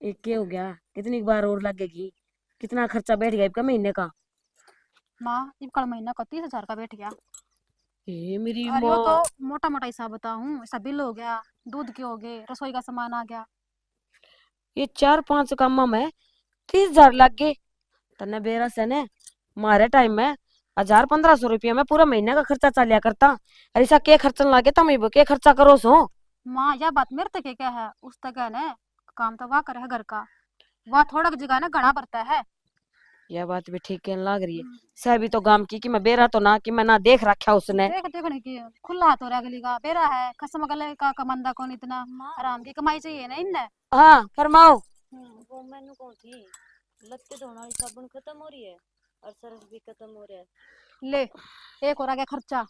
एक के हो गया, कितनी बार और लगेगी? कितना खर्चा बैठ गया इसका महीने का? माँ ये कल महीना का 30,000 का बैठ गया। मेरी और यो माँ। तो मोटा मोटा हिसाब बताऊं, इसका बिल हो गया, दूध के हो गए, रसोई का सामान आ गया। ये 4-5 कामा में 30,000 लग गए। तने बेरा से ने मारे टाइम में 1,000-1,500 रुपया में पूरा महीने का खर्चा चलिया करता। अरे ऐसा के खर्चन लागे तुम ही के खर्चा करो सो। माँ यह बात मेरे तक क्या है, उस तक है ने काम तो वाह करे है घर का। वह थोड़ा की जगह ना घना पड़ता है। यह बात भी ठीक कहने लग रही है। सह भी तो गाम की कि मैं बेरा तो ना कि मैं ना देख रखा उसने। देख देखने की खुला हाथ हो रहा अगली का बेरा है, कसम गले का कमंदा कौन इतना आराम की कमाई चाहिए ना इनने। हाँ फरमाओ। वो मैंने कौन थी। लत्ते धोने वाली साबुन खत्म हो रही है और सर्फ भी खत्म हो रहा है। ले एक हो रहा गया खर्चा।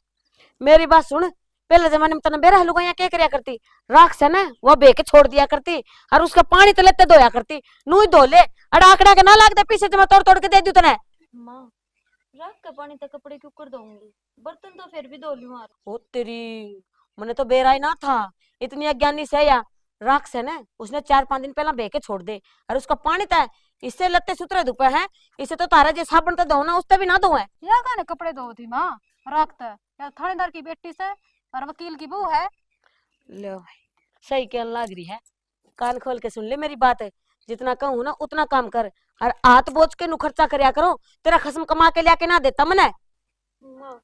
मेरी बात सुन। पहले जमाने में तने बेरा लुगाइया क्या करया करती? राख से ना वो बे के छोड़ दिया करती। और उसका पानी तो लेते धोया करती। नू ही धो ले। अड़ा आकड़ा के ना लाग दे पीछे, मैं तोड़ तोड़ के दे दूं तने। माँ, राख का पानी तक कपड़े क्यों कर दूंगी। बर्तन तो फिर भी धो लूँ यार। ओ तेरी, मैंने तो बेरा ही ना था। इतनी अज्ञानी से या राख से ना उसने 4-5 दिन पहला बे के छोड़ दे। और उसका पानी था, इससे लत्ते सुतरे धुपे हैं। इसे तो तारा जे साबुन तो धो ना, उससे भी ना धोए। या गाने कपड़े धो थी माँ, रखता है या थानेदार की बेटी से और वकील की बहू है। लो भाई, सही कहने लग रही है। कान खोल के सुन ले मेरी बात है। जितना कहूँ ना उतना काम कर। और हाथ बोझ के नु खर्चा करया करो। तेरा खसम कमा के लिया के ना देता मने। माँ,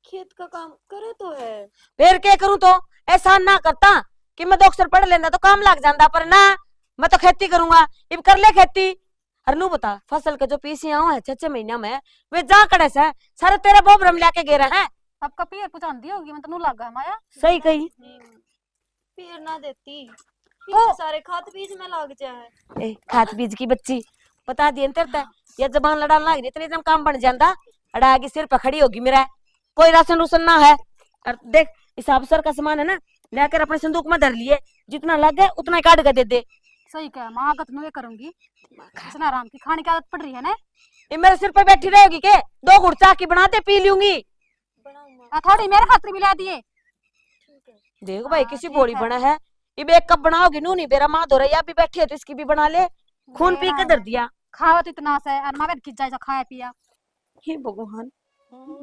खेत का काम करे तो है। फिर क्या करूं तो? एहसान ना करता कि मैं 2 अक्षर पढ़ लेना तो काम लग जाता, पर ना। मैं तो खेती करूंगा। इब कर ले खेती। और नू बता, फसल के जो पीसियां है 6-6 महीना में, वे जा कड़े से सारे तेरे बोबरम लिया के गे रहे हैं। अब का पियर पुचांदी होगी, मतलब नू लगा माया। सही कही। फिर ना देती। तो पीछे सारे खाद बीज में लग जाए। खात बीज की बच्ची। बता दिए तेरे, ये जबान लड़ान लग रही इतनी एकदम काम बन जाता। अड़ा आगे सिर पर खड़ी होगी मेरा। कोई राशन रूसन ना है। और देख, इस अफसर का सामान है ना, लेकर अपने संदूक में धर लिए। जितना लग गया उतना ही काट के दे दे। सही कहा माँ, आगत नु ये करूंगी। इतना आराम की खाने की आदत पड़ रही है ना। ये मेरे सिर पे बैठी रहेगी के? 2 घुट चाह की बनाते पी लूंगी। बनाओ माँ। थोड़ी मेरे खातिर मिला दिए। ठीक है। देखो भाई, हाँ किसी ठीक बोली है। बना है। ये एक कप बनाओगी नू नहीं बेरा माँ धो रही अभी बैठी है तो इसकी भी बना ले। खून दे पी रहा के है धर दिया। खावा तो इतना से और माँ खिंच जाए खाया पिया। हे भगवान,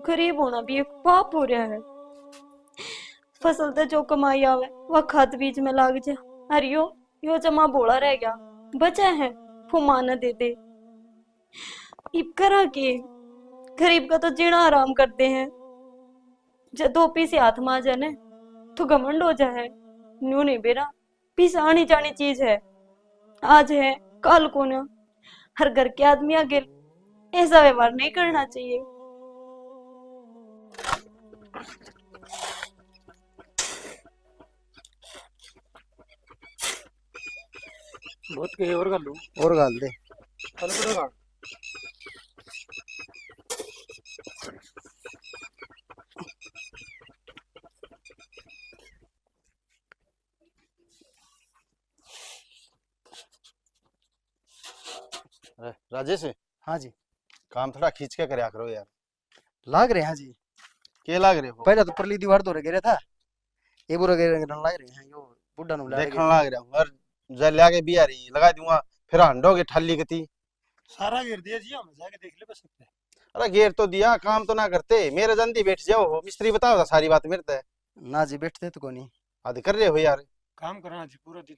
गरीब होना भी एक पाप हो रहा है। फसल तो जो कमाई आवे वह खाद बीज में लाग जा। अरे यो जमा बोला रह गया। बचा है वो मां न दे दे। इब करा के गरीब का तो जीना आराम करते हैं। जब 2 पैसे हाथ में आ जाए न, तो घमंड हो जाए। न्यू नहीं बेरा, पैसा आनी जानी चीज है। आज है कल को न। हर घर के आदमी आगे ऐसा व्यवहार नहीं करना चाहिए। बहुत के और कर लूं। और गाल दे। चल पड़ेगा। राजेश, हाँ जी। काम थोड़ा खींच के करया करो यार। लाग रहे हैं जी। के लाग रहे हो? पहले तो परली दीवार तो गिरे था, ये बुरा गिरे लाग रहे हैं। यो बुड्ढा नु लाग देखने लाग रहा हूँ और जल लागे बिया रही लगा दूंगा। फिर हंडोगे ठल्ली कती। सारा गिर दिया जी, हम जाके देख ले बस सकते हैं। अरे घेर तो दिया, काम तो ना करते। मेरे जल्दी बैठ जाओ, मिस्त्री बताओ था सारी बात मेरे तय। ना जी बैठते तो कोनी। आदि कर रहे हो यार। काम करना जी पूरा दिन।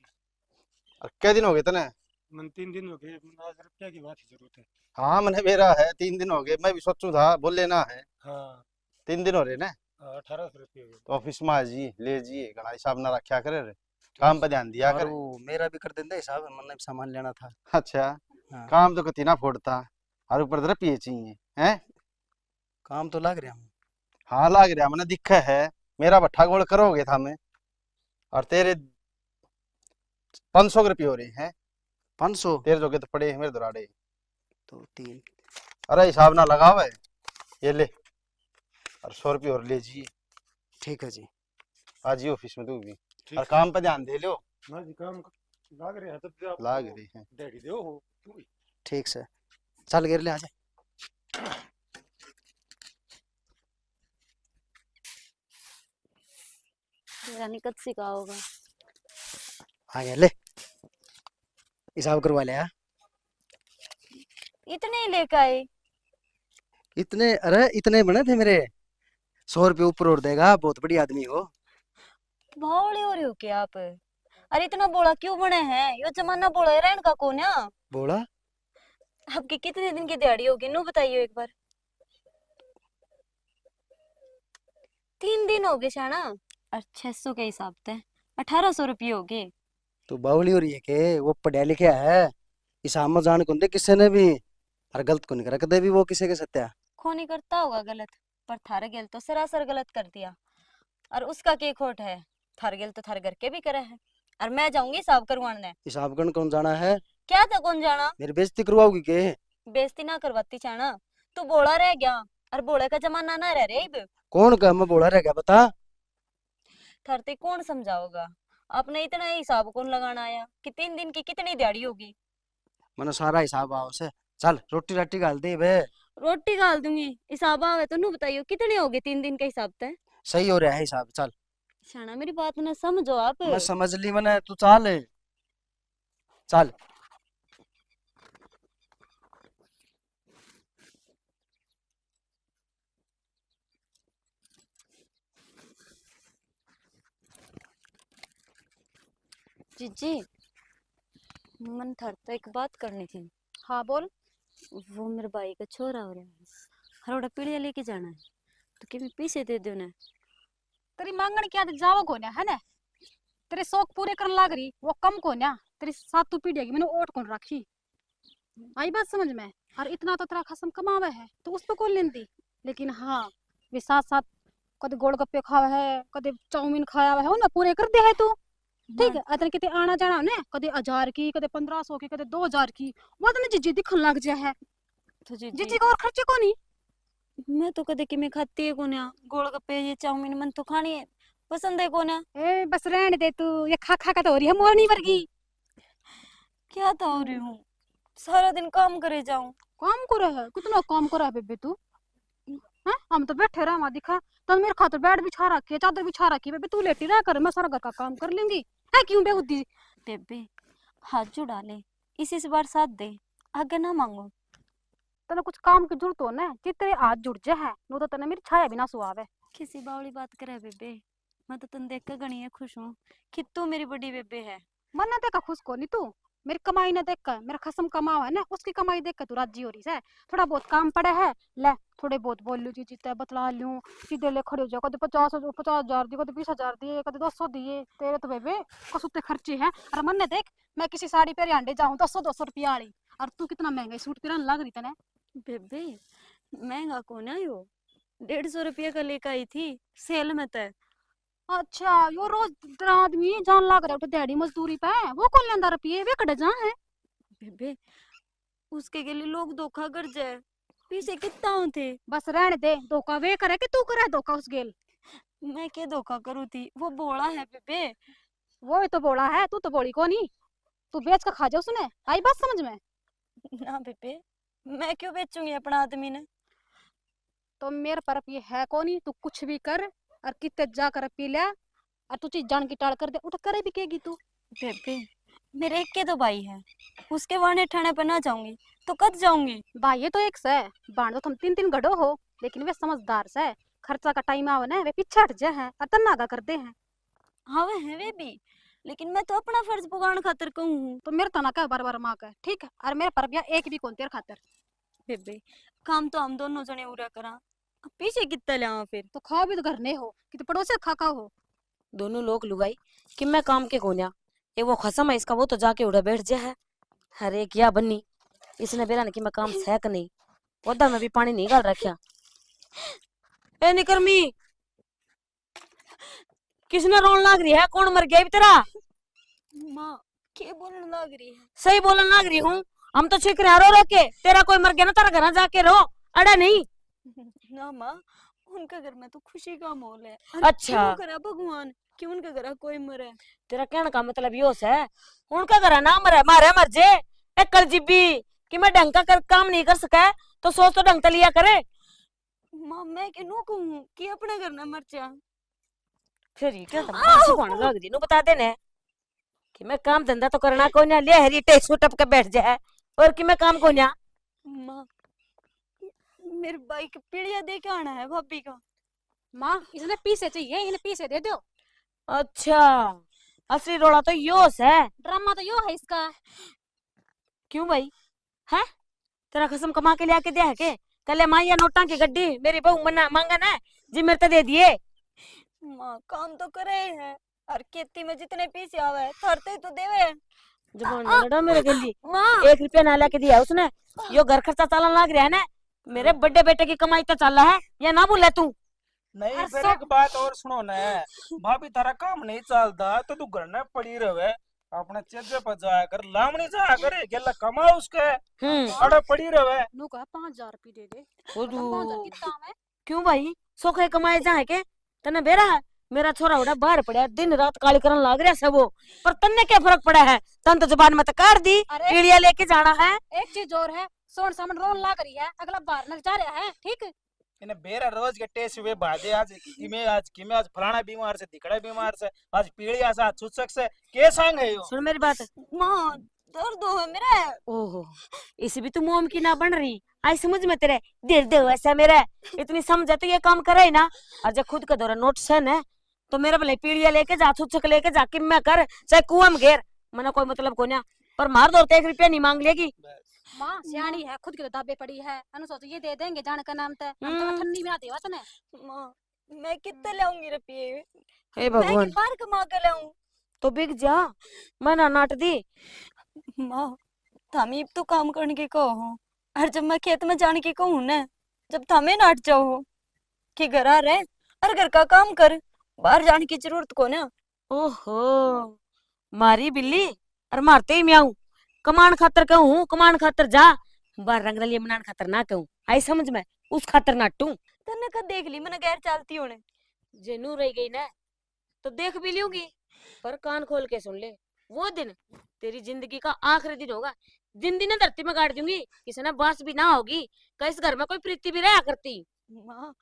और कै दिन हो गए तने? मन 3 दिन हो गए, आज रुपया की बात ही जरूरत है। हाँ मैंने मेरा है 3 दिन हो गए। मैं भी सोचू था बोल लेना है। हाँ 3 दिन हो रहे ना। 1800 रुपये हो गए। तो ऑफिस में आ जी ले जी घना हिसाब ना रखा करे रे। काम पर ध्यान दिया और कर। वो मेरा भी कर देंगे हिसाब, मैंने भी सामान लेना था। अच्छा, हाँ। काम तो कति ना फोड़ता। और ऊपर तरफ पिए चाहिए हैं। काम तो लाग रहे हम। हाँ लाग रहा मैंने दिखा है। मेरा भट्ठा गोल करोगे था मैं। और तेरे 500 रुपये हो रहे हैं। 500 तेरे जोगे तो पड़े हैं मेरे दुराड़े। तो 3। अरे हिसाब ना लगाओ है। ये ले। और 100 रुपये और ले जी। ठीक है जी। आज ही ऑफिस में तू भी। ठीक और है। काम पे ध्यान दे लो। ना जी काम लाग रहे हैं तब भी आपको लाग रही है। डेढ़ दो हो तू भी। ठीक से चल गिर ले आजा। तेरा निकट सिखा होगा। आ गया ले। हिसाब करवा लिया। इतने ही लेकर आए? इतने, अरे इतने बने थे मेरे। 100 रुपये ऊपर और देगा, बहुत बड़ी आदमी हो। भावड़े हो रहे हो क्या आप? अरे इतना बोला क्यों बने हैं? यो जमाना बोला है रहन का कौन है? बोला आपकी कितने दिन की दिहाड़ी होगी नो बताइयो एक बार। 3 दिन हो गए शाना। और 600 के हिसाब से 1800 रुपये हो गए। तो बावली हो रही है के वो पढ़िया लिखा है, हिसाब में जान कौन दे किसी ने भी। और गलत कौन कर कदे भी वो किसी के सत्या। कौन ही करता होगा गलत, पर थारे गेल तो सरासर गलत कर दिया। और उसका क्या खोट है? थार गेल तो थारे घर के भी करे है। और मैं जाऊंगी हिसाब करवाने। हिसाब करने कौन जाना है? क्या था कौन जाना? मेरी बेइज्जती करवाओगी के? बेइज्जती ना करवाती चाना। तू बोला रह गया, और बोले का जमाना ना रह रे अब। कौन का मैं बोला रह गया बता। थरते कौन समझाओगा? आपने इतना ही हिसाब कौन लगाना आया कि 3 दिन की कितनी दिहाड़ी होगी? मैंने सारा हिसाब आओ से। चल रोटी राटी गाल दे बे। रोटी गाल दूंगी, हिसाब आवे तो नू बताइयो कितने हो गए 3 दिन के हिसाब से? सही हो रहा है हिसाब। चल शाना मेरी बात ना समझो आप। मैं समझ ली, मैंने तू चल चल। जीजी, मन थर तो एक बात करनी थी। हाँ बोल। वो मेरे भाई का छोरा हो रहा है, हरोड़ा पीढ़िया लेके जाना है, तो क्या मैं पैसे दे दो ना? तेरी मांगण क्या जाओ कोन्या है ना? तेरे शौक पूरे करने लाग रही वो कम कोन्या। तेरी साथ तू पीड़ेगी मैंने ओट कौन रखी। आई बात समझ में? और इतना तो तेरा खसम कमावे है तो उस पे कौन लेंदी। लेकिन हाँ, वे साथ साथ कदे गोलगप्पे खावे है, कदे चाउमीन खाया है ना, पूरे कर दे है तू। ठीक है, अतने किते आना जाना ने कदे 1000 की, कदे 1500 की, कदे 2000 की, वो तो जीजी दिखन लग जा है। तो जीजी का और खर्चे को नहीं। मैं तो कदे कि मैं खाती है कोन्या गोलगप्पे, ये चाउमीन मन तो खानी है, पसंद है कोन्या। ए बस रहने दे तू, ये खा खा का तो हो रही है मोरनी वर्गी। क्या तो हो रही हूँ, सारा दिन काम करे जाऊं। काम करे है कितना काम करे है बेबे तू? हैं हम तो बैठे रहा दिखा। तो मेरे खातर बेड बिछा रखी है, चादर बिछा रखी है, बेबे तू लेटी रह कर, मैं सारा घर का काम कर लूंगी। है क्यों बेहुदी? बेबे हाथ जुड़ा ले, इसी से बार साथ दे, आगे ना मांगो। तने कुछ काम की जरूरत हो ना, जितने हाथ जुड़ जा है नो तो तने मेरी छाया भी ना सुहावे। किसी बावली बात करे बेबे, मैं तो तुम देख कर गणी है खुश हूँ कि तू मेरी बड़ी बेबे है। मन ना देखा खुश को नहीं तू? मेरी कमाई ना देख कर, मेरा खसम कमावा है ना, उसकी कमाई देख कर तू राजी हो रही है। थोड़ा बहुत काम पड़ा है, ले थोड़े बहुत बोल लू जी जीते बतला लूं, सीधे ले खड़े हो जाओ। कदे 50,000 दिए, कदे 20,000 दिए, कदे 200 दिए। तेरे तो बेबे कसुते खर्चे हैं। और मन ने देख, मैं किसी साड़ी पे अंडे जाऊं 200 रुपया वाली, और तू कितना महंगा सूट पहन लग रही तने। बेबे महंगा कौन है यो, 150 रुपये का लेकर आई थी सेल में तय। अच्छा यो रोज तेरा आदमी जान लाग रहा है दिहाड़ी मजदूरी पे, वो कौन लेंदा रुपये वे कड़े जा है। बेबे उसके के लिए लोग धोखा कर जाए, पीछे कितना थे। बस रहने दे, धोखा वे करे कि तू करे धोखा उस गेल। मैं क्या धोखा करूँ थी, वो बोला है बेबे। वो ही तो बोला है, तू तो बोली को नहीं। तू बेच कर खा जा उसने, आई बात समझ में? ना बेबे, मैं क्यों बेचूंगी अपना आदमी ने। तो मेरे पर ये है को नहीं, तू कुछ भी कर और कितने जा कर पी लिया, और तू चीज जान की टाल कर दे उठ करे भी केगी तू। बेबे मेरे एक के दो भाई है, उसके वाने ठाणे पर ना जाऊंगी तो कद जाऊंगी। भाई ये तो एक से बांध दो, तुम 3-3 गढ़ो हो, लेकिन वे समझदार से खर्चा का टाइम आओ ना वे पीछे हट जाए हैं और तन्नागा कर दे हैं। हाँ वे है वे भी, लेकिन मैं तो अपना फर्ज पुगाने खातिर कहूँ हूँ। तो मेरे तना का बार बार माँ का ठीक है, और मेरे पर एक भी कौन तेरे खातर। बेबे काम तो हम दोनों जने उरा करा, अब पीछे कितना लिया फिर। तो खाओ भी तो घर नहीं हो कि तो पड़ोसी खा खा हो। दोनों लोग लुगाई कि मैं काम के कोन्या, ये वो खसम है इसका, वो तो जाके उड़ा बैठ जा है। अरे क्या बन्नी, इसने बेरा ने कि मैं काम सहक नहीं, ओदा में भी पानी नहीं डाल रखा। ए निकर्मी, किसने रोन लाग रही है? कौन मर गया भी तेरा? माँ क्या बोलने लग रही है? सही बोलन लाग रही हूँ, हम तो छिक रहे रो रो के, तेरा कोई मर गया ना तेरा घर जाके रो, अड़ा नहीं। ना माँ, उनका घर में तो खुशी का माहौल है। अच्छा। क्यों करा भगवान कि उनका घर कोई मरे। तेरा कहने का मतलब यो है उनका घर ना मरे, मारे मर जे। एक कल जिब्बी कि मैं ढंग का काम नहीं कर सका तो सोच तो ढंग का लिया करे। माँ मैं क्यों कहूँ कि अपने घर ना मर जा। फिर ये क्या था? लग रही नो बता देने। कि मैं काम धंधा तो करना को ना, ले हरी टेसू टप के बैठ जाए और कि मैं काम को ना। माँ मेरे भाई की पीढ़िया दे के आना है भाभी का। माँ इसने पीसे चाहिए, इन्हें पीसे दे दो। अच्छा असली रोड़ा तो योस है। ड्रामा तो यो है इसका। क्यों भाई है तेरा कसम कमा के ले आके दिया है के? कल माँ या नोटा की गड्डी मेरी बहू मना मांगा ना जी मेरे तो दे दिए। माँ काम तो करे है और खेती में जितने पैसे आवे थरते तो देवे। जबान ना लड़ा मेरे गली। माँ 1 रुपया ना लाके दिया उसने। यो घर खर्चा चलन लग रहा है ना, मेरे बड़े बेटे की कमाई तो चल रहा है या ना बोले तू। नहीं अरे फिर एक बात और सुनो ना, भाभी तारा काम नहीं चलता तो तू घर में पड़ी रहे, अपने चेजे पर जाया कर, लामनी जाया करे, गेला कमा उसके, अड़े पड़ी रहे। नु कहा 5000 रुपये दे दे। ओ मतलब 5000 कितना है? क्यों भाई सोखे कमाए जाए के तने बेरा है? मेरा छोरा उड़ा बाहर पड़ा दिन रात काली करन लाग रहा सब वो, पर तन्ने क्या फर्क पड़ा है? तन तो जबान में तो काट दी, अरे पीड़िया लेके जाना है। एक चीज और है, सोन सामन रोन ला करी है, अगला बाहर न जा रहा है, ठीक? इन्हें बेरा रोज के टेस्ट हुए बाजे, आज किमे आज फलाना बीमार से दिखड़ा बीमार से, आज पीड़िया से, आज चुचक से, के संग है यो? सुन मेरी बात। माँ दर्द हो मेरा। ओहो इसे भी तू मोम की ना बन रही, आई समझ में तेरे दिल दे ऐसा मेरा इतनी समझ है तो ये काम करे ना। और जब खुद का दौरा नोट सन है तो मेरे भले पीड़िया लेके जा, छुचक लेके जा, कि मैं कर चाहे कुआं में घेर, मना कोई मतलब को ना, पर मार दो 1 रुपया नहीं मांग लेगी। माँ सियाणी है, खुद की तो दाबे पड़ी है, अनु सोच ये दे देंगे जान का नाम ते, हम तो ठंडी में आती बात ने। माँ मैं कितने लाऊंगी रुपये? हे मैं भगवान कि बार कमा के लाऊं? तो बिक जा, मैं ना नाट दी। माँ थामी तो काम करने के कहो, और जब मैं खेत में जाने के कहूँ ना, जब थामे नाट जाओ कि घर आ रहे और घर का काम कर, बाहर जाने की जरूरत को ना। ओहो मारी बिल्ली और मारते ही म्याऊं, कमान खातर कहूँ कमान खातर जा, बार रंग रलिए मनान खातर ना कहूँ, आई समझ में, उस खातर नाटू। तन्ने का देख ली मैंने गैर चलती होने। जेनू रह गई ना तो देख भी लूंगी, पर कान खोल के सुन ले, वो दिन तेरी जिंदगी का आखिरी दिन होगा, दिन दिन धरती में गाड़ दूंगी, किसी ने बांस भी ना होगी, कहीं इस घर में कोई प्रीति भी रहा करती। माँ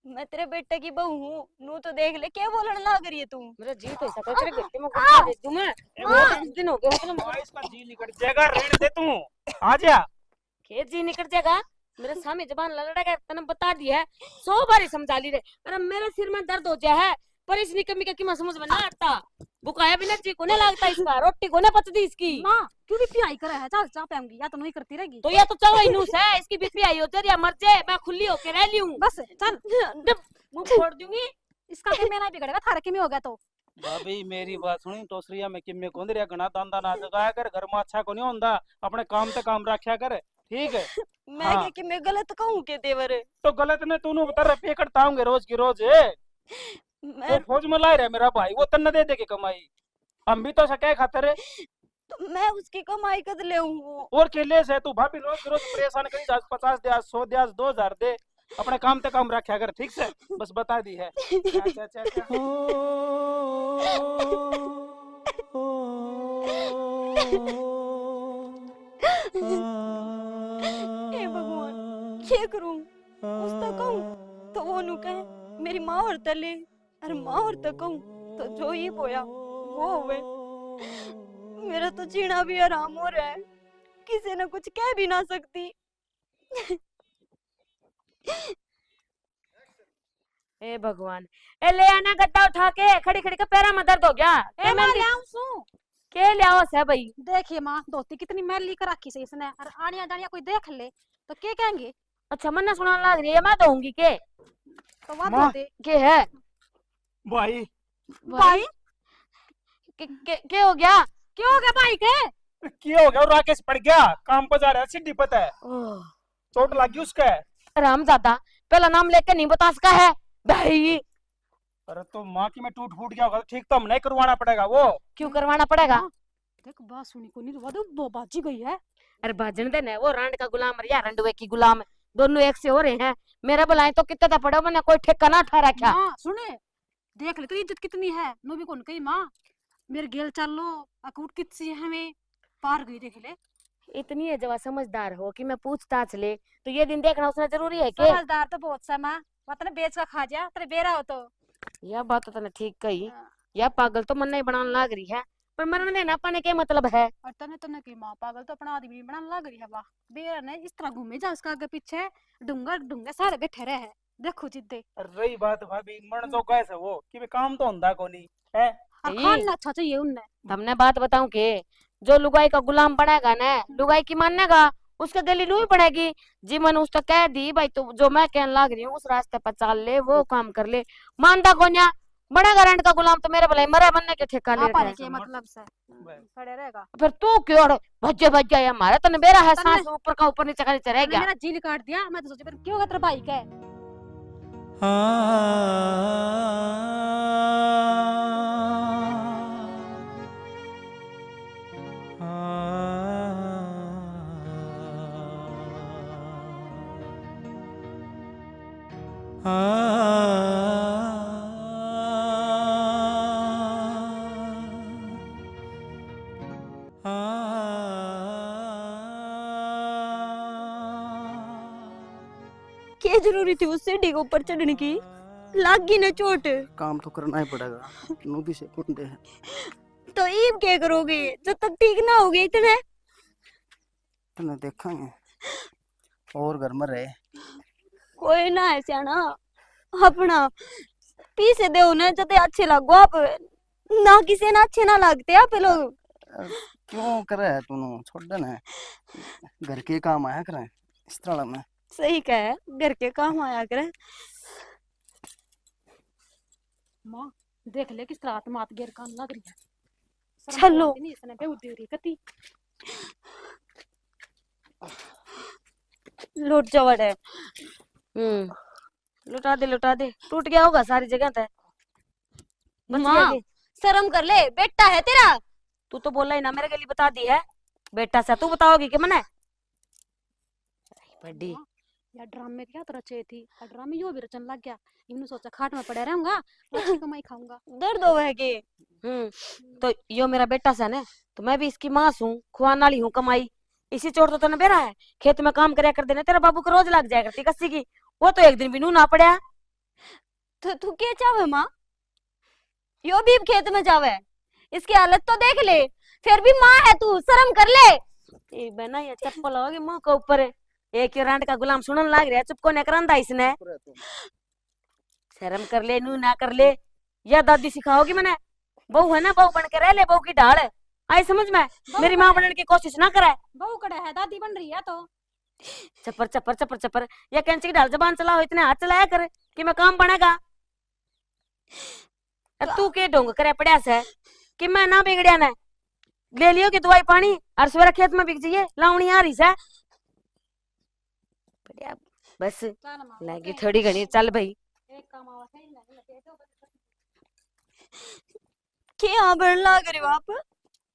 मैं तेरे बेटे की बहू हूँ, नू तो देख ले क्या बोलने लग रही है तू। मेरा जी तो ऐसा तेरे गट्टे में गुस्सा दे दूं मैं। बहुत दिन हो गए मतलब माँ इसका जी निकट जाएगा, रहने दे तू, आ जा। के जी निकल जाएगा, मेरे सामने जबान लड़ाएगा, तने बता दिया है 100 बार समझा ली रे। अरे मेरे सिर में दर्द हो जाए है, पर इस निकम्मी का की मैं समझ में ना आता, बुकाया बिना जी को नहीं लगता इसका, रोटी को नहीं पचती इसकी। माँ क्यों भी पियाई करे है, चल चाह पेंगी या तो नहीं करती रहेगी। तो या तो चाहो इनूस है, इसकी बीपी आई हो तेरी, या मर जाए, मैं खुली होके रह ली हूँ, बस चल, मुंह फोड़ दूंगी। इसका के मेरा बिगड़ेगा, थारे के में हो गया तो। भाभी मेरी बात सुनी, टोसरिया में किमे कोंद रिया गना दांदा ना जगाया कर, घर में अच्छा को नहीं होंदा, अपने काम ते काम रखया कर, ठीक है? मैं हाँ। क्या कि मैं गलत कहूँ के देवर? तो गलत ने तूने बता रुपये कटता होंगे रोज की रोज, वो मैं फौज में ला रहा है मेरा भाई, वो तन्ने दे दे के कमाई, हम भी तो सके खातर है। तो मैं उसकी कमाई कद ले हूँ। और केले से तू भाभी रोज की रोज परेशान करी, 50 दे, 100 दे, 2000 दे, अपने काम ते काम रखा कर, ठीक से? बस बता दी है। अच्छा अच्छा अच्छा। हे भगवान क्या करूं? उसका कहूं तो वो नु कहे मेरी माँ और तले, और माँ और तक कहूं तो जो ही बोया वो हुए। मेरा तो जीना भी आराम हो रहा है, किसी ने कुछ कह भी ना सकती। ए भगवान, ए ले आना गड्ढा उठा के, खड़ी खड़ी का पैरा में दर्द हो गया। ए माँ ले आऊं सू। के ले आओ से भाई? देखिए माँ धोती कितनी मैली कर रखी से इसने, और आनिया जानिया कोई देख ले तो क्या कहेंगे? अच्छा मन्ना सुनाने लग रही है, मैं दूंगी के? तो वह माँ। धोते के है भाई भाई के हो गया? क्यों हो गया भाई के? क्या हो गया? और राकेश पड़ गया, काम पर जा रहा है, सीढ़ी पता है, ओह, चोट लगी उसका। रामजादा पहला नाम लेके नहीं बता सका है भाई। अरे तो माँ की में टूट फूट गया होगा तो ठीक तो हम नहीं करवाना पड़ेगा वो। क्यों करवाना पड़ेगा? देख बात सुनी को नहीं, वो बाजी गई है। अरे भाजन दे ना, वो रांड का गुलाम या रंडवे की गुलाम, दोनों एक से हो रहे हैं। मेरे बुलाए तो कितने दा पड़े, मैंने कोई ठेका ना ठहरा क्या? माँ सुने, देख ले तो इज्जत कितनी है, नो भी कौन कही माँ मेरे गेल चल लो, अकूट कितनी है हमें पार गई, देख ले। इतनी है जवा समझदार हो कि मैं पूछताछ ले, तो ये दिन देखना उसने जरूरी है के? समझदार तो बहुत सा माँ, वतन बेच का खा जा तेरे बेरा हो तो। यह बात तो तने ठीक कही, या पागल तो मन नहीं बनाने लग रही है, पर मरने देना पाने के मतलब है। और तने तने की माँ पागल तो अपना आदमी बनाने लग रही है। वाह बेरा ने इस तरह घूमे जा उसका आगे पीछे डूंगा डूंगा सारे बैठे रहे हैं। देखो जिद्दे रही बात भाभी मन तो कैसे वो कि भी काम तो ਹੁੰਦਾ को नहीं है। और ई। खाना अच्छा चाहिए उनने। हमने बात बताऊं के जो लुगाई का गुलाम बनेगा ना लुगाई की मानेगा उसके गली लूही पड़ेगी। जी मैंने उसको कह दी भाई तू जो मैं कहने लग रही हूँ उस रास्ते पर चल ले वो काम कर ले मानता कोन्या बनेगा रेंट का गुलाम तो मेरे भले मरे बनने के ठेका ले आपा रखा ने है। के मतलब से खड़े रहेगा। फिर तू क्यों भज्जे जाए हमारा तने बेरा है तन्ने- सांस ऊपर का ऊपर नीचे का नीचे रह तने गया। मेरा जील काट दिया। मैं तो सोची पर क्यों तेरा भाई का है। क्या जरूरी थी उस सीढ़ी के ऊपर चढ़ने की? लागी ना चोट। काम तो करना ही पड़ेगा, नू भी से कुंडे हैं। तो ईब क्या करोगे जब तक ठीक ना होगे इतने? तने देखेंगे और घर में रहे। कोई ना है सियाना अपना पीछे दे ना जते अच्छे लगो आप ना किसी ना अच्छे ना लगते आप लोग। क्यों करे है तूने छोड़ देना, घर के काम आया करे इस तरह में। सही कहा है घर के काम आया करे। माँ देख ले किस तरह आत्मा गिर कान लग रही है। शर्म चलो। आती नहीं इसने बेउद्दी हो रही कती। लुट जावड़ है। लुटा दे टूट गया होगा सारी जगह पे। बच गया माँ कि? शर्म कर ले बेटा है तेरा। तू तो बोला ही ना मेरे गली बता दी है बेटा से तू बताओगी कि मने बड़ी यार ड्रामे क्या तरह चे थी और ड्रामे यो भी रचन लग गया। इन्होंने सोचा खाट में पड़े रहूंगा अच्छी कमाई खाऊंगा। दर्द हो है कि तो यो मेरा बेटा सा ने तो मैं भी इसकी मां हूँ खुआने वाली हूँ कमाई इसी चोट तो तने बेरा है खेत में काम करया कर देने तेरा बाबू को रोज लग जाया करती कस्सी की वो तो एक दिन भी नू ना पड़ा। तो तू क्या चाहे माँ यो भी खेत में जावे इसकी हालत तो देख ले फिर भी माँ है तू शर्म कर ले। ए बना ये चप्पल होगी मुंह के ऊपर एक रांड का गुलाम सुनन लाग रहा है चुप को ने करंदा इसने शर्म कर ले नू ना कर ले या दादी सिखाओगी मैंने बहू है ना बहू बन के रह ले बहू की ढाल आई समझ में मेरी माँ बनने की कोशिश ना करे। बहू कड़े है दादी बन रही है तो चपर चपर चपर चपर या कैंची की ढाल जबान चलाओ इतने हाथ चलाया करे कि मैं काम बनेगा। तू के ढोंग करे पड़ा से कि मैं ना बिगड़िया ने ले लियो कि दवाई पानी और सवेरे खेत में बिक जाइए लावणी आ रही से बढ़िया बस चल माँ लगी थोड़ी घनी चल भाई। एक काम आवा सही नहीं लगे तो क्या बन लाग रहे हो आप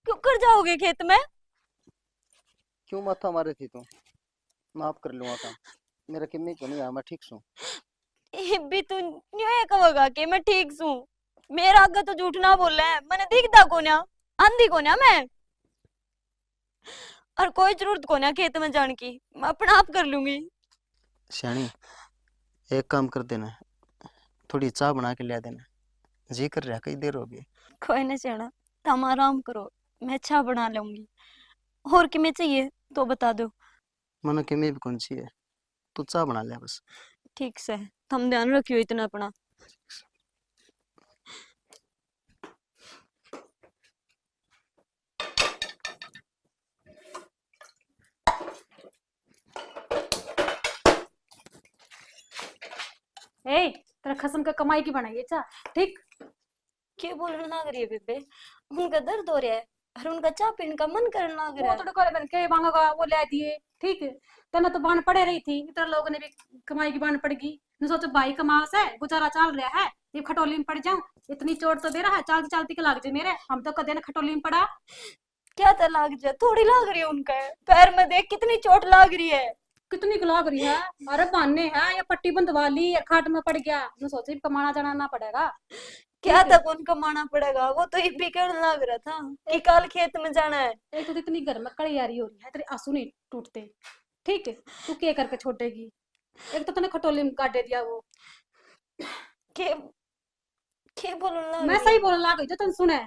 क्यों कर जाओगे खेत में? क्यों माथा मारे थी तू, माफ कर लूंगा काम, मेरा किन्नी को नहीं है, मैं ठीक हूँ। ये भी तू न्योय कहोगा कि मैं ठीक हूँ। मेरा आगे तो झूठ ना बोल है मैंने दिखता कोन्या आंधी कोन्या मैं और कोई जरूरत कोन्या खेत में जाने की मैं अपना आप कर लूंगी। श्याणी एक काम कर देना, थोड़ी चाय बना के ले देना, जी कर रहा कई देर हो गई। कोई नहीं सियाना तुम आराम करो मैं अच्छा बना लूंगी और कि मैं चाहिए तो बता दो। मनो कि मैं भी कौन सी है, तू चाय बना ले बस। ठीक से तुम ध्यान रखियो इतना अपना। ए तेरा खसम का कमाई की बनाई है चा ठीक। क्या बोलने लग रही है बेबे? उनका दर्द हो रहा है और उनका चाय पीने का मन करने लग रहा वो है। तो डकोरे बन के मांगेगा वो ले दिए ठीक है। तना तो बाण पड़े रही थी इतना लोगों ने भी कमाई की बाण पड़गी न सोचो भाई कमाओ से गुजारा चल रहा है ये खटोली में पड़ जाऊं इतनी चोट तो दे रहा है चलती चलती के लाग जाए मेरे हम तो कदे न खटोली में पड़ा। क्या तो लाग जा थोड़ी लाग रही है उनका पैर में देख कितनी चोट लाग रही है। कितनी की लाग रही है अरे बाने है या पट्टी बंधवा ली या खाट में पड़ गया न सोचे कमाना जाना ना पड़ेगा। क्या तक उनको माना पड़ेगा वो तो ये भी कहने लग रहा था कि कल खेत में जाना है। एक तो इतनी घर में कड़ियारी हो रही है तेरे आंसू नहीं टूटते ठीक है तू क्या करके छोड़ेगी। एक तो तूने खटोली में काट दिया वो के के बोलने लग मैं रही सही है? बोलने लग गई जो तुम सुने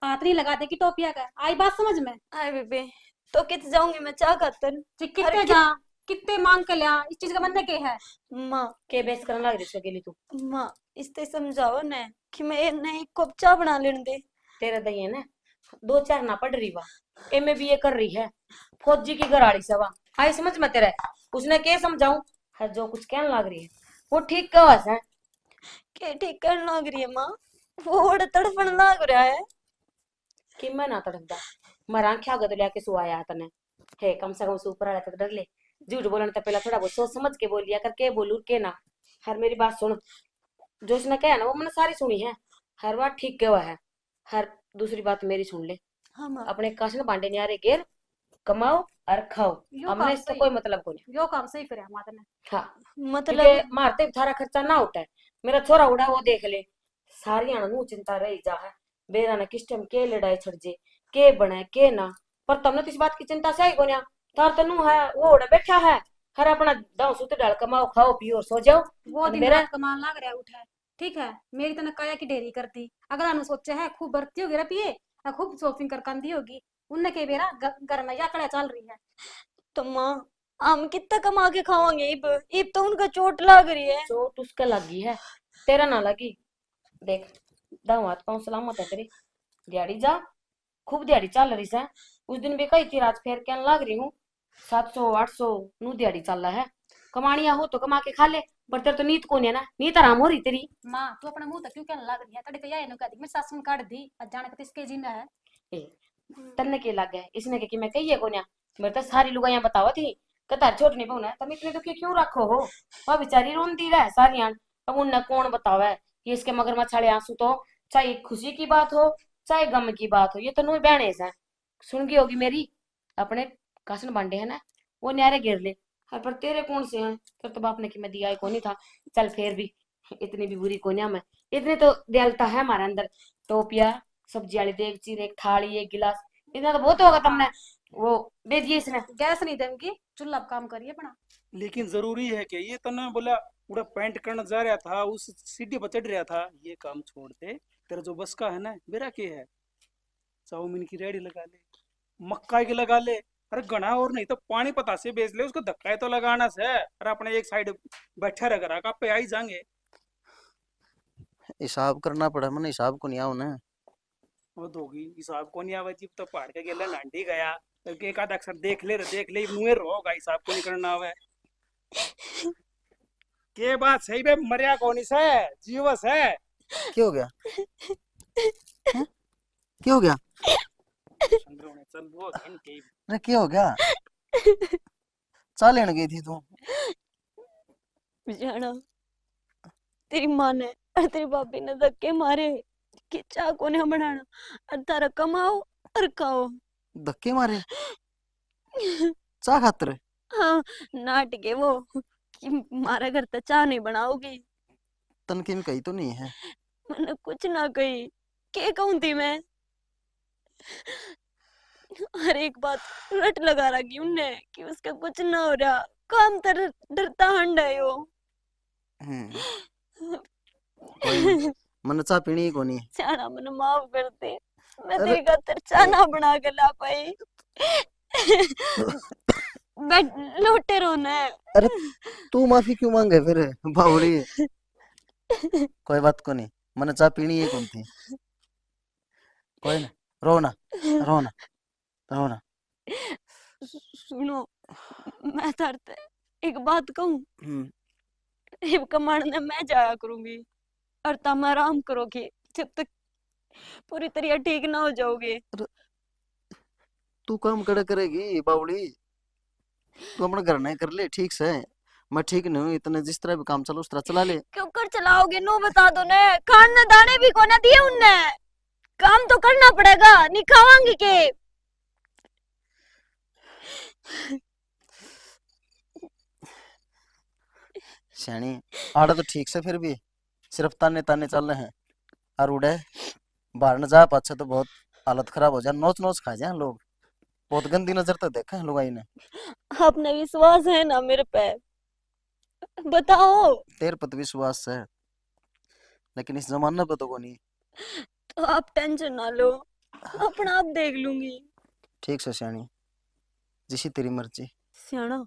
हाथ नहीं लगा देगी टोपिया का, आई बात समझ में? आए बेबे तो कित जाऊंगी मैं चाह खातर। जी कितने जा, कितने मांग के लिया, इस चीज का मन के है? माँ के बेस करने लग रही इसके अकेली तू। माँ इससे समझाओ ना कि मैं नहीं कप चाह बना लेने दे। तेरा दही है ना 2-4 ना पढ़ रही वा, एमए बीए कर रही है, फौजी की घराड़ी सवा आई समझ में तेरे। उसने के समझाऊं है, जो कुछ कहने लग रही है वो ठीक कहा है के ठीक करने लग रही है माँ, वो बड़ा तड़फन लग रहा है। कि मैं ना तड़कदा मरा क्या गद लेके सुआया तने है, कम से कम से ऊपर आया तो डर ले। झूठ बोलने तो पहला थोड़ा बहुत सोच समझ के बोल लिया कर, के बोलू के ना। हर मेरी बात सुन, जो उसने कहा ना वो मैंने सारी सुनी है, हर बात ठीक कहा है। हर दूसरी बात मेरी सुन ले, हाँ माँ अपने काशन बांटे न्यारे गेर कमाओ और खाओ, यो हमने काम इसका सही, कोई मतलब को नहीं। यो काम सही करे माता ने। हाँ मतलब क्योंकि मारते भी थारा खर्चा ना उठा है, मेरा छोरा उड़ा वो देख ले। सारी नु चिंता रही जा है, बेरा ने किस टाइम के लड़ाई छड़ जे, के बने के ना। पर तुमने तो इस बात की चिंता से ही कोन्या, तार तनु है वो उड़ा बैठा है, हर अपना दाव सूत्र डाल कमाओ खाओ पियो और सो जाओ। वो दिन मेरा रात कमान लाग रहा उठा, ठीक है? मेरी तो काया की ढेरी करती, अगर अनु सोचे है खूब बरती होगी रपिए, खूब शॉपिंग कर कंदी होगी, उनने के बेरा घर में याकड़ा चल रही है। तो माँ हम कितना कमा के खावांगे, इब तो उनका चोट लग रही है। चोट उसका लगी है, तेरा ना लगी। देख दावत पाँव सलामत है तेरी, दिहाड़ी जा खूब दिहाड़ी चल रही है। उस दिन भी कही थी रात फेर के लग रही हूँ 700-800 नु दिहाड़ी चल रहा है। कमानिया हो तो कमा के खा ले, पर तेरे तो नीत को नहीं है ना, नीत आराम हो रही तेरी। माँ तू अपना मुंह तक क्यों कहने लग रही है? तड़ी तो यही नु कहती मेरी सासू ने काट दी, अब जाने को इसके जीना है। ए, तन्ने के लग गए इसने के कि मैं कही है कोन्या, मेरे तो सारी लुगाइयां बतावा थी कतार छोट नहीं पाऊना, तुम इतने दुखी क्यों रखो हो। वह बेचारी रोंदी रहे सारी आन, अब उन्हें कौन बतावे कि इसके मगरमच्छ वाले आंसू तो चाहे खुशी की बात हो चाहे गम की बात हो, ये तो नुई बहने से सुन गई होगी मेरी। अपने कासन बांडे है ना वो न्यारे गिर ले, हर पर तेरे कौन से हैं, तेरे तो बाप ने कि मैं दिया ही कोनी था। चल फिर भी इतनी भी बुरी कोन्या मैं, इतनी तो दयालुता है हमारे अंदर। टोपिया सब्जी वाली देगची एक थाली एक गिलास, इतना तो बहुत होगा तुमने वो दे दिए इसने। गैस नहीं देंगी, चूल्हा पे काम करिए अपना। लेकिन जरूरी है कि ये तो ना बोला उड़ा पेंट करने जा रहा था, उस सीढ़ी पर चढ़ रहा था, ये काम छोड़ दे। तेरा जो बस का है ना मेरा के है, चाउमीन की रेडी लगा ले, मक्का की लगा ले, अरे गना और नहीं तो पानी पता से बेच ले, उसको धक्का तो लगाना से। अरे अपने एक साइड बैठा रह कर आप पे आई जाएंगे। हिसाब करना पड़ा, मैंने हिसाब को नहीं आओ ना। वो दोगी हिसाब को नहीं आवा जीप तो पहाड़ के गेला नांडी गया, तो एक आध अक्षर देख ले मुंह रोगा, हिसाब को नहीं करना आवे। के बात सही बे, मरिया कौन से जीवस है। क्या हो गया? हैं? क्या हो गया? चल वो धन के अरे क्या हो गया? चाल लेने गई थी तू? जाना तेरी माँ ने और तेरी भाभी ने धक्के मारे कि चाह को ने बनाना और तारा कमाओ और खाओ। धक्के मारे? चाह खातर? हाँ नाटके वो कि मारा घर तो चाह नहीं बनाओगी। तन की में कही तो नहीं है? मैंने कुछ ना कही, के कहूं थी मैं। हर एक बात रट लगा रखी उनने कि उसका कुछ ना हो रहा, काम तर डरता हंड है यो। कोई नहीं, मन चाह पीनी ही कोनी। जाना मैंने माफ कर दे, मैं अरे- तेरी खातिर चाह ना बना के ला पाई। बैठ लोटे रोना है। अरे तू माफी क्यों मांगे फिर बावड़ी? कोई बात को नहीं, मन चाह पीनी ही कौन थी। कोई ना, रोना रोना रोना। सुनो मैं तारते एक बात कहूं, इब कमाने मैं जाया करूंगी और तुम आराम करोगे जब तक पूरी तरह ठीक ना हो जाओगे। तू काम कड़ा करेगी बावड़ी, तू अपना घर नहीं कर ले ठीक से। मैं ठीक नहीं हूँ, इतने जिस तरह भी काम चलो उस तरह चला ले। क्यों कर चलाओगे नो बता दो ने, खाने दाने भी कोने दिए उनने, काम तो करना पड़ेगा, नहीं खावांगी के। श्यानी आड़ा तो ठीक से, फिर भी सिर्फ ताने ताने चल रहे हैं और उड़े बाहर न जा पाछे तो बहुत हालत खराब हो जाए, नोच नोच खा जाए लोग। बहुत गंदी नजर तो देखा है लोग ने। अपने विश्वास है ना मेरे पे, बताओ। तेरे पर तो विश्वास है, लेकिन इस जमाने पे तो को नहीं। तो आप टेंशन ना लो, अपना आप देख लूंगी। ठीक से सियाणी, जिसी तेरी मर्जी। सियाना,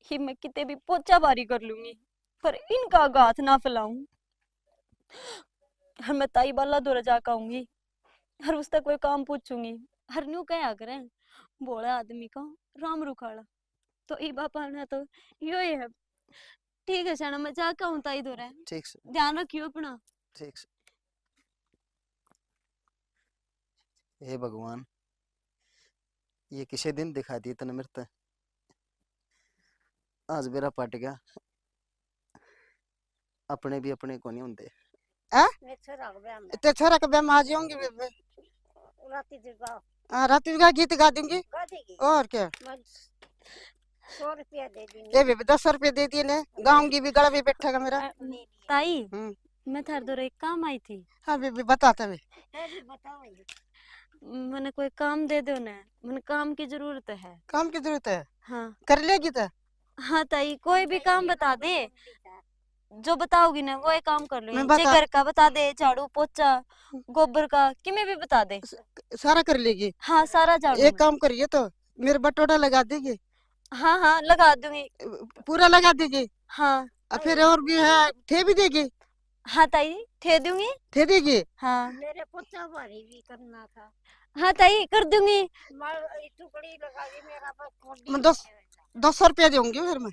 ये मैं किते भी पोचा बारी कर लूंगी, पर इनका हाथ ना फैलाऊं। हर मैं ताई बाला दौरा जाकर आऊंगी, हर उससे कोई काम पूछूंगी, हर न्यू कहा करें बोले आदमी का राम रुखाड़ा। तो ई बापा ने तो यो ही है। ठीक है सियाना, मैं जाकर आऊं ताई दौरा। ठीक से, ध्यान रखियो अपना। ठीक से। हे भगवान, ये किसे दिन दिखा दी तने मेरे ते। आज मेरा पट गया, अपने भी अपने को नहीं होंगे। ते छोरा के ब्याह में आ जाऊंगी बेबे। रात का गीत गा दूंगी। और क्या 100 रुपया दे दी। ये बेबे 10 रुपये दे दिए ने, गाऊंगी भी, गला भी बैठेगा मेरा। ताई, हम्म। मैं थार दौरा एक काम आई थी। हाँ बेबे बता तबे। मैंने कोई काम दे दो ना, मैंने काम की जरूरत है। काम की जरूरत है? हाँ कर लेगी तो? हाँ ताई, कोई भी काम बता दे, जो बताओगी ना वो काम कर मैं लूंगी। बता- घर का बता दे, झाड़ू पोछा गोबर का, किमें भी बता दे। सारा कर लेगी? हाँ सारा झाड़ू एक मैं। काम करिए तो मेरे बटोटा लगा देगी। हाँ हाँ लगा दूंगी। पूरा लगा देगी? हाँ और फिर और भी है, थे भी देगी? हाँ ताई ठे दूंगी। थे देगी? हाँ मेरे पोता भारी भी करना था। हाँ ताई कर दूंगी। टुकड़ी लगा दी मेरा बस मैं 200 रुपया दूंगी फिर मैं।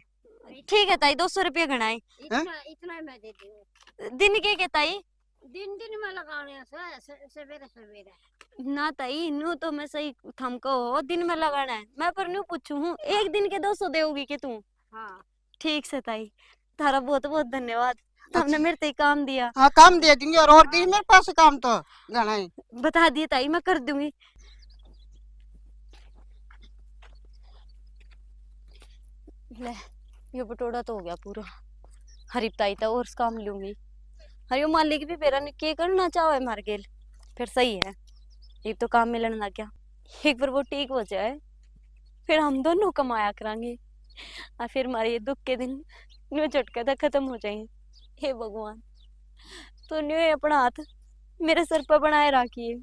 ठीक है ताई, 200 रुपये गणाई। इतना मैं दे दूंगी। दिन के ताई? दिन दिन में लगाने से सवेरे सवेरे। ना ताई, नू तो मैं सही थमको हो, दिन में लगाना है। मैं पर न्यू पूछू हूँ, एक दिन के 200 देगी कि तू? हाँ ठीक से ताई, तारा बहुत बहुत धन्यवाद, तुमने मेरे से काम दिया। हाँ काम दे दूंगी, और भी मेरे पास काम तो गाना है। बता दिए ताई, मैं कर दूंगी। ले, ये बटोड़ा तो हो गया पूरा। हरीब ताई तो और काम लूंगी। हरियो मालिक भी मेरा के करना चाहे मार गेल, फिर सही है। एक तो काम मिलने लग गया, एक बार वो ठीक हो जाए, फिर हम दोनों कमाया करांगे, और फिर हमारे ये दुख के दिन न्यू झटका था खत्म हो जाएंगे। हे भगवान, तो न्यू अपना हाथ मेरे सर पर बनाए रखिए।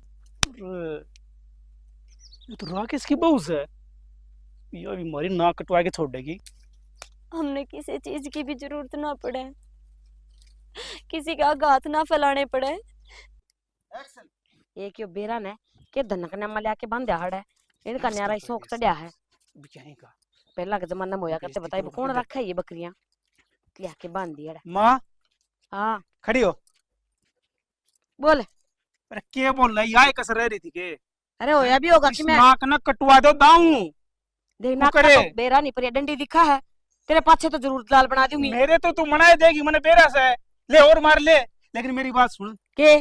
ये तो राकेश की बहू है, ये अभी हमारी नाक कटवा के छोड़ देगी। हमने किसी चीज की भी जरूरत ना पड़े, किसी का हाथ ना फैलाने पड़े। ये क्यों बेरा ने के धनक ने मल्या के बांध हड़ है, इनका न्यारा ही शौक चढ़िया है। का पहला के जमाना में होया करते, बताइए वो कौन रखा है ये बकरियां, लिया के बांध दी है। माँ हाँ खड़ी हो। बोल। अरे क्या बोल रहा है, यहाँ कसर रह रही थी के? अरे होया भी होगा इस कि मैं नाक न कटवा दो दाऊं। देखना करे। तो बेरा नहीं पर ये डंडी दिखा है, तेरे पाछे तो जरूर लाल बना दूंगी। मेरे तो तू मनाए देगी, मैंने बेरा से ले और मार ले, लेकिन मेरी बात सुन के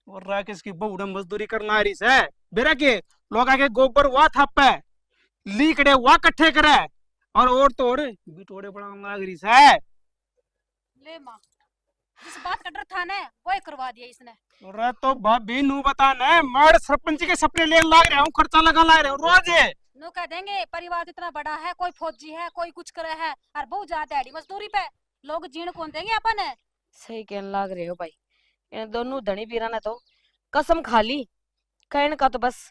और राकेश की बहू मजदूरी करना आ रही है बेरा के लोग आके गोबर वा थापे लीकड़े वा कट्ठे करे और तो और बिटोड़े बड़ा लाग रही है। ले माँ, जिस बात का डर था ना वो ही करवा दिया इसने। अरे तो भाभी नू बता ना, मर्द सरपंच के सपने लेने लाग रहे हूँ, खर्चा लगा ला रहे हूँ रोज ये। नो कह देंगे परिवार तो इतना बड़ा है, कोई फौजी है कोई कुछ करे है, और बहुत ज्यादा है मजदूरी पे, लोग जीण कौन देंगे अपन। सही कहने लाग रहे हो भाई, इन दोनों धनी बीरा ने तो कसम खा ली, कहने का तो बस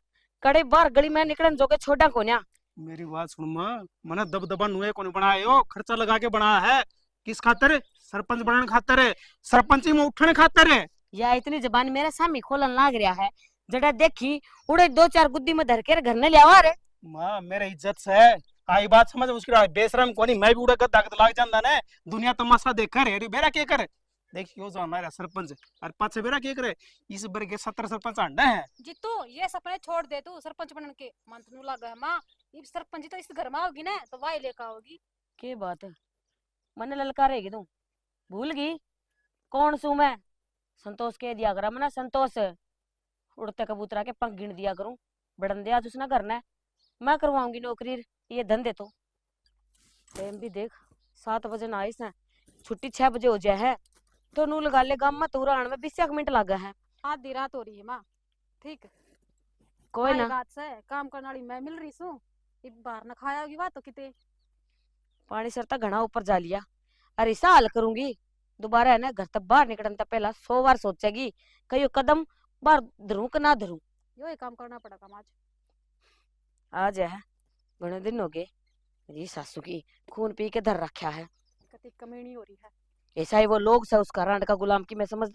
कड़े बार गली में निकलन जोगे छोड़ा कोन्या। मेरी बात सुन माँ, मैंने दबदबा नुए कौन बनाए हो, खर्चा लगा के बनाया है। किस खातर? सरपंच बनने खातर है, सरपंची में उठने खातर है। या इतनी जबान मेरे सामने खोलन लाग रहा है, जड़ा देखी उड़े 2-4 गुद्दी में धर के घर ने लिया रे। माँ मेरे इज्जत से है, आई बात समझ, उसकी बेशरम कोनी, मैं भी उड़ा गद्दा लाग जांदा ने, दुनिया तमाशा देख कर है बेरा के कर। देखियो जो हमारा सरपंच और पाछे बेरा के करे, इस बार के 17 सरपंच अंडा है। जीतू ये सपने छोड़ दे, तू सरपंच बनने के मन तू लगा है माँ, ये सरपंच तो इस घर में आओगी ना तो वाई लेकर आओगी। के बात है, मन ललकारेगी तू, भूल गई कौन सू मैं? संतोष के दिया करा मना, संतोष उड़ते कबूतरा के पंख गिन दिया करूं, बढ़न दिया उसने करना, मैं करवाऊंगी नौकरी, ये धंधे तो। टाइम भी देख 7 बजे ना आई से, छुट्टी 6 बजे हो जाए है, तो नू लगा ले गाम में तूरा आने में 20 मिनट लगा है। आधी रात हो रही है माँ, ठीक कोई ना, बात से काम करने वाली मैं मिल रही सू, बाहर न खाया होगी बात तो किते। पानी सर तक घना ऊपर जा लिया, अरे ऐसा हाल करूंगी दोबारा है ना, घर तक बाहर निकलने तक पहला 100 बार सोचेगी कहीं कदम बाहर धरूं कि ना धरूं। यो ही काम करना पड़ेगा हम आज। आज है घने दिन हो गए मेरी सासू की खून पी के धर रखा है। कति कमीनी हो रही है। ऐसा ही वो लोग से उसका रांड का गुलाम की मैं समझ।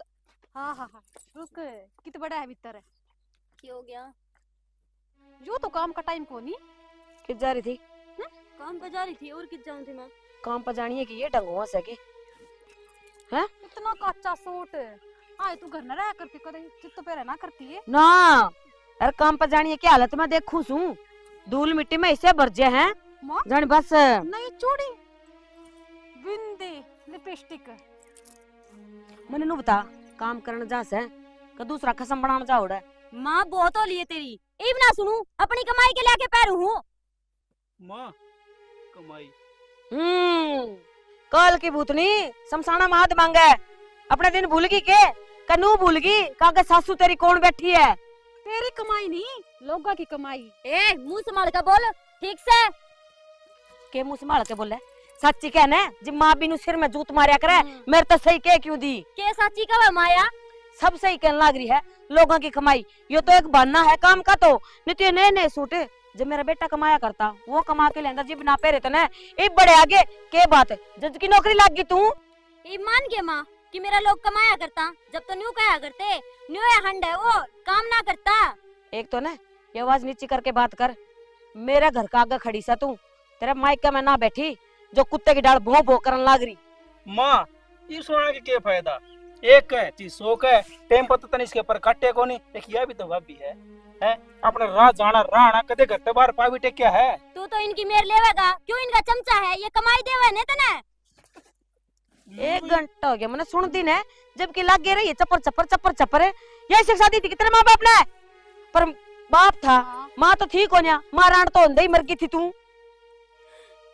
हाँ हाँ हाँ रुक, कितना बड़ा है भीतर है। क्या हो गया? यो तो काम का टाइम को नहीं। किस जा रही थी? काम पर जा रही थी और किस जाऊं थी मैं? काम पर जानी है कि ये डंगुआ से के इतना कच्चा सूट आए तू घर न रहा करती, कदे चित्त पे रहना करती है ना। अरे काम पर जानी है क्या हालत में देखूं सू धूल मिट्टी में ऐसे भरजे हैं माँ? जानी बस। नहीं चूड़ी बिंदी लिपस्टिक मैंने नु बता काम करने जा से का दूसरा कसम बनाने जा उड़ा। माँ बहुत हो लिए तेरी, इब ना सुनू, अपनी कमाई के लेके पैरू हूँ। माँ कमाई कल की भूतनी शमशाना में हाथ मांगे अपने दिन भूल गई के कनू भूल गई कागे सासू तेरी कौन बैठी है। तेरी कमाई नहीं लोगों की कमाई। ए मुंह संभाल कर बोल ठीक से। के मुंह संभाल के बोले सच्ची कहने जब माँ बिनु सिर में जूत मारिया करे मेरे तो सही के क्यों दी। के सच्ची कब माया? सब सही कहने लग रही है लोगों की कमाई यो तो एक बहाना है काम का। तो नहीं तो नए नए सूट जब मेरा बेटा कमाया करता वो कमा के लेंदा जी बिना पहरे तो ना एक बड़े आगे के बात जज की नौकरी लग गई तू। ये मान गया माँ कि मेरा लोग कमाया करता, जब तो न्यू कहा करते न्यू या हंड है वो काम ना करता। एक तो ना ये आवाज नीचे करके बात कर। मेरा घर का आगे खड़ी सा तू तेरा माइक में ना बैठी जो कुत्ते की डाल भों भों करन लाग रही। माँ ये सोना के क्या फायदा, एक है चीज सो का है टेम पर तो इसके ऊपर काटे को नहीं। एक यह भी तो भाभी है अपने राह जाना राणा कदे घर बाहर पावी टे क्या है। तू तो इनकी मेर लेवेगा क्यों? इनका चमचा है, ये कमाई देवे ने तना। एक घंटा हो गया मैंने सुनती ने जबकि लग गए रही चप्पर चप्पर चप्पर चप्पर है। ये से शादी थी कितने माँ बाप ने पर बाप था माँ तो ठीक हो ना माँ राण तो अंदर ही मर गई थी। तू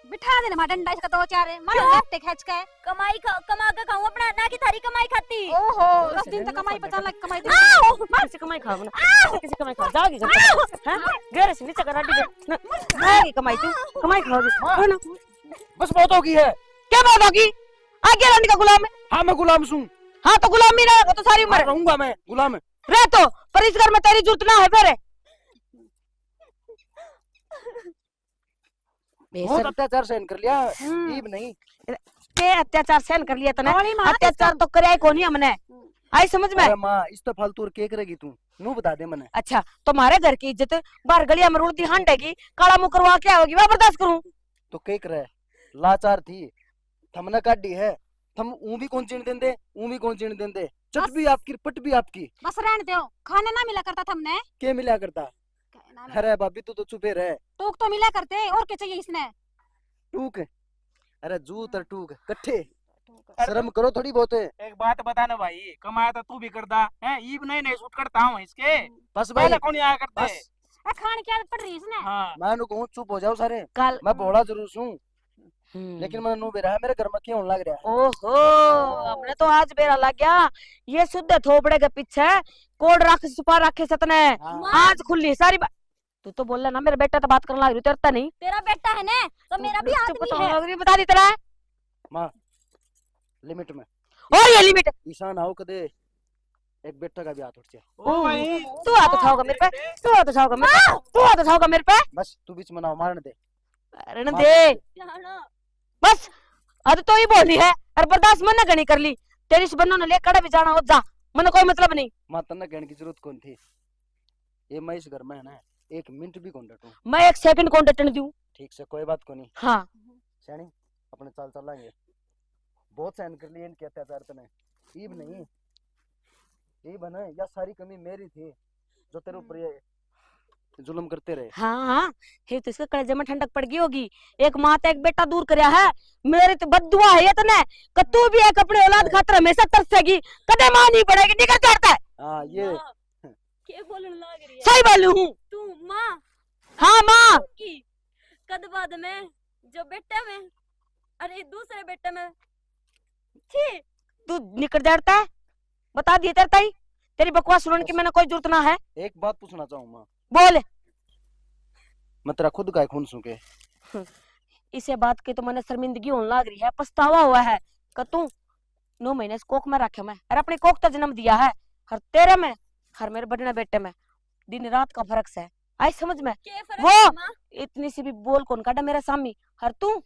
बिठा देना मां डंडा इसका दो चार मारो लट्टे खींच के। कमाई कमा के खाऊं अपना, ना कि थारी कमाई खाती। ओहो 10 दिन तक कमाई 50 लाख कमाई दे। किसी कमाई खाओ ना किसी कमाई खाओ जाओगी घर घर से नीचे करा दी जाएगी कमाई तू कमाई खाओगी ना। बस बहुत होगी है। क्या बात होगी आगे रानी का गुलाम है। हाँ मैं गुलाम हूँ। हाँ तो गुलामी रहेगा तो सारी उम्र रहूंगा मैं गुलाम रह तो पर इस घर में तेरी जरूरत ना है फिर। बहुत अत्याचार सहन कर लिया ईब नहीं के अत्याचार सहन कर लिया तने अत्याचार तो कराई कोनी हमने आई समझ में। अरे माँ इस तो फालतू और के करेगी तू नू बता दे मने। अच्छा तुम्हारे घर की इज्जत बाहर गलिया में रुड़ती हंडेगी काला मुंह करवा क्या होगी वह बर्दाश्त करूं तो के करे लाचार थी थमने काटी है थम ऊ भी कौन चीन देंदे ऊ भी कौन चीन देंदे चट भी आपकी पट भी आपकी। बस रहने दो, खाना ना मिला करता था हमने। के मिला करता? अरे भाभी तू तो चुपे रहे। टूक तो मिला करते और क्या चाहिए इसने? टूक अरे जूत और टूक कट्ठे शर्म करो थोड़ी बहुत। एक बात बताना भाई, कमाया तो तू भी करता है, ईब नहीं नहीं सूट करता हूँ इसके बस भाई पहले कौन आया करते बस खाने की आदत पड़ रही है इसने। हाँ मैं नु कहूं चुप हो जाओ सारे। कल मैं बोला जरूर हूं लेकिन मैंने नु बेरा है मेरे घर में क्यों होने लग रहा है। ओहो हमने तो आज बेरा लग गया ये शुद्ध थोपड़े के पीछे कोड रख छुपा रखे सतने आज खुली सारी बात। तू तो बोल ना मेरा बेटा तो बात करने लग रही तेरा नहीं। तेरा बेटा है ना तो मेरा भी आदमी है। बता दी तेरा मां लिमिट में ओ ये लिमिट ईशान आओ कदे एक बेटा का भी हाथ उठ जाए। ओ भाई तू हाथ उठाओगा मेरे पे तू हाथ उठाओगा मेरे पे तू हाथ उठाओगा मेरे पे। बस तू बीच में ना मारने दे अरे न दे बस अब तो ही बोली है और बर्दाश्त मन गणी कर ली तेरी इस बन्नों ने ले कड़े भी जाना हो जा मन कोई मतलब नहीं। मां तन्ने कहने की जरूरत कौन थी ये मैं इस घर में है ना एक मिनट भी कौन डटूं मैं एक सेकंड कौन डटने दूं। ठीक से कोई बात को नहीं। हाँ सैनी अपने चाल चलाएंगे बहुत सहन कर लिए इनके अत्याचार तने ईब नहीं ये बना या सारी कमी मेरी थी जो तेरे ऊपर ये जुल्म करते रहे। हाँ हाँ हे तो इसके कलेजे में ठंडक पड़ गई होगी। एक माँ तो एक बेटा दूर करया है मेरे तो बद्दुआ है ये तने कि तू भी एक अपने औलाद खातर हमेशा तरसेगी कदे माँ नहीं पड़ेगी निकल जाता है। हाँ ये के बोलने लग रही है? सही बोलू हूँ तू माँ हाँ माँ की कद बाद में जो बेटे में अरे दूसरे बेटे में छी तू निकल जाता है बता दिए तेरे ताई तेरी बकवास सुनने की मैंने कोई जरूरत ना है। एक बात पूछना चाहूँ माँ बोल मैं तेरा खुद का खून सूखे इसे बात की तो मैंने शर्मिंदगी होने लग रही है पछतावा हुआ है कि तू 9 महीने से कोख में रखे मैं और अपनी कोख तो जन्म दिया है हर तेरे में हर मेरे बड़ने बेटे में दिन रात का फर्क है। आई समझ में? के फर्क वो है माँ? इतनी सी भी बोल कौन काटा मेरा सामी, हर तू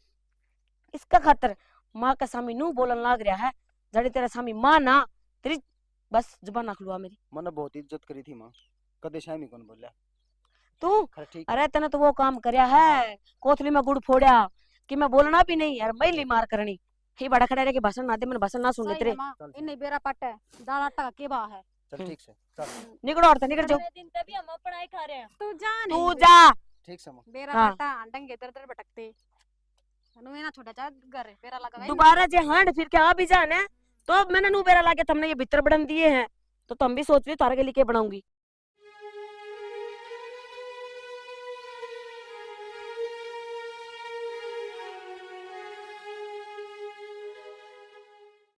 इसका खातर माँ का सामी नू बोलन लाग रहा है। जड़े तेरा सामी माँ ना तेरी बस जुबान ना खुलवा मेरी। मैंने बहुत इज्जत करी थी माँ, कदे शामी कौन बोला तू खैर ठीक अरे तने तो वो काम करया है, कोथली में गुड़ फोड़या कि मैं बोलना भी नहीं यार, मैली मार करनी। ही बड़ा खड़ा रह के भाषण ना दे, मैंने भाषण ना सुन ले सही तेरे। है माँ, चल चल इन्हें बेरा पट है, दाल आटा का के बा है। चल ठीक से चल निकलो औरतें निकल जाओ। सारे दिन तभी हम पढ़ाई खा रहे हैं। तू जा तू नहीं जा। ठीक से माँ। बेरा हाँ। पटा डंगे दर दर भटकते नु ना छोटा चा घर है, बेरा लगा दोबारा जे हांड फिर के आ भी जाना तो मैंने नू बेरा लाके तुमने ये भीतर बढ़न दिए हैं तो तुम भी सोच ली तारे के लिए क्या बनाऊंगी।